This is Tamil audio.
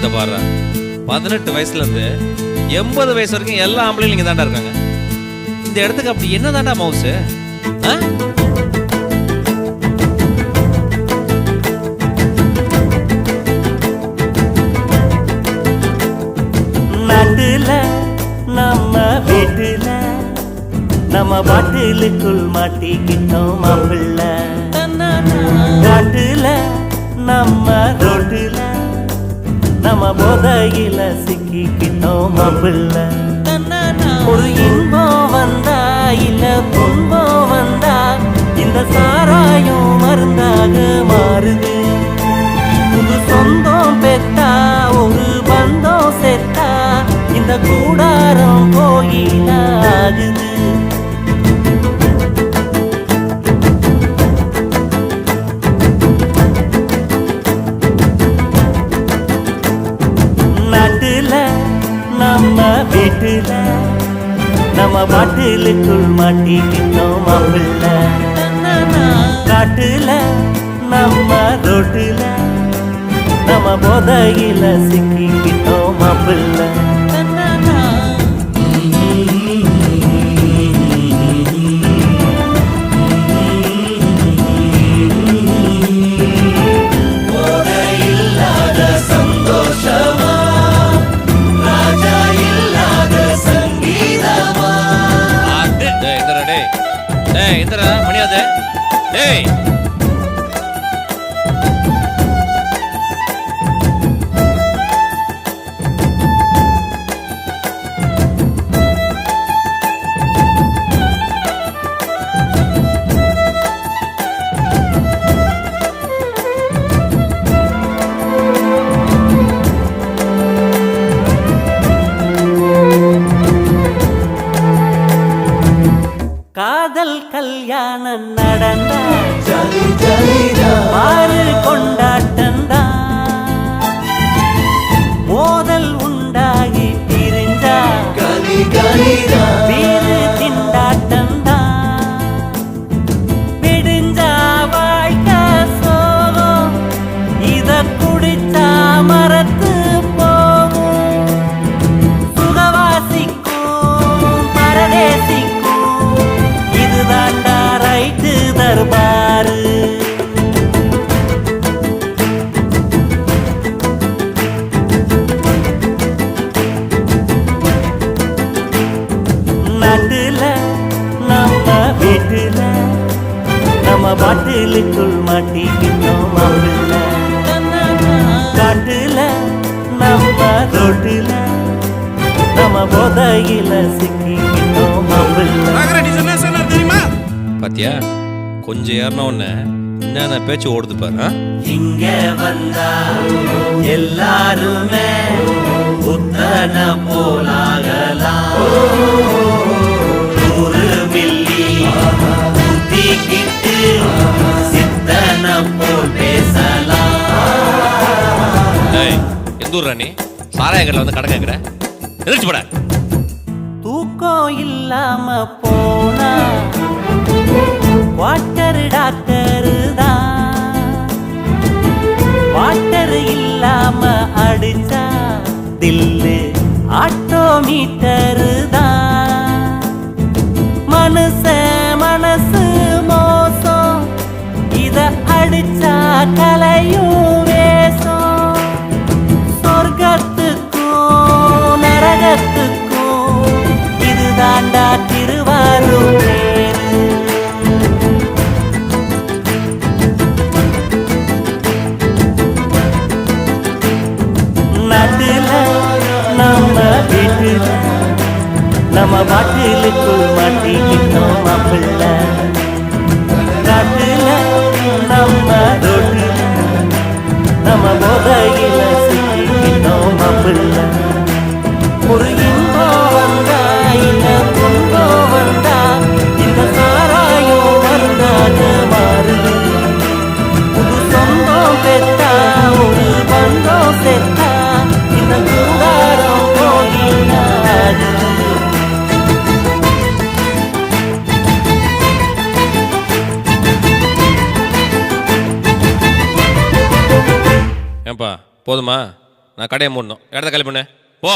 இந்த பாரு 18 வயசுல இருந்து 80 வயசு வரைக்கும் எல்லா ஆம்பளையும் இங்க தாண்டா இருக்காங்க. இந்த இடத்துக்கு அப்படி என்ன தாண்டா மவுஸ்? நாட்டுல நம்ம வீட்டுல நம்ம பாட்டிலுக்குள் மாட்டிக்கிட்டோம் மாப்பிள்ள. காட்டுல நம்ம ரோட்டுல நம்ம போதையில சிக்கிக்கிட்டோம் மாப்பிள்ள. ஒரு இன்பம் வந்தா இல்ல துன்பம் வந்தா இந்த சாராயம் மருந்தாக மாறுது. புது சொந்தம் பெத்தா ஒரு பந்தம் செத்தா இந்த கூடாரம் கோயில ஆகுது. நாட்டுல நம்ம வீட்டுல நம்ம பாட்டிலுக்குள் மாட்டிக்கிட்டோம் மாப்பிள்ள. காட்டுல நம்ம ரோட்டுல நம்ம போதையில சிக்கிக்கிட்டோம் மாப்பிள்ள. மணியாது டேய் காதல் கல்யாணம் நடந்தா பாரு கொண்டாட்டந்தா. மோதல் உண்டாகி பிரிஞ்சா வீடு திண்டாட்டந்தா. விடிஞ்சா வாழ்க்கை சோகம் இத குடிச்சா மரத்து போகும். சுகவாசிக்கும் பரதேசிக்கும் இதுதாண்டா ரைட்டு தர்பாரு. நாட்டுல நம்ம வீட்டுல நம்ம பாட்டிலுக்குள் மாட்டிக்கிட்டோம் மாப்பிள்ள. காட்டுல நம்ம ரோட்டுல நம்ம போதையில சிக்கிக்கிட்டோம் மாப்பிள்ள. பாத்தியா கொஞ்சம் ஏறின உடனே என்னென்ன பேச்சு ஓடுது பாரு. இங்க வந்தா எல்லாருமே புத்தன போலாகலாம். 100 மில்லி ஊத்திக்கிட்டு சித்தன போல் பேசலாம். எந்த ஊர் ராணி சாராயங்கள்ல வந்து கடை கேட்குற? எதிர்த்து போட. தூக்கம் இல்லாம போனா வாட்டர் டாக்டர் தான். வாட்டர் இல்லாம அடிச்சா தில்லு ஆட்டோமீட்டர் தான். மனசு மோசம் இத அடிச்சா கலையும் வேஷம். சொர்க்கத்துக்கும் நரகத்துக்கும் இதுதாண்டா திருவாரூர். நாட்டுல நம்ம வீட்டுல நம்ம பாட்டிலுக்குள் மாட்டிக்கிட்டோம் மாப்பிள்ள. காட்டுல நம்ம ரோட்டுல நம்ம போதையில சிக்கிக்கிட்டோம் மாப்பிள்ள. ஒரு இன்பம் வந்தா இல்ல துன்பம் வந்தா இந்த சாராயம் மருந்தாக மாறுது. புது சொந்தம் பெத்தா ஒரு பந்தம் செத்தா இந்த கூடாரம் கோயில ஆகுது. ஏன்பா போதுமா? நான் கடையை மூடணும் இடத்த காலி பண்ணு போ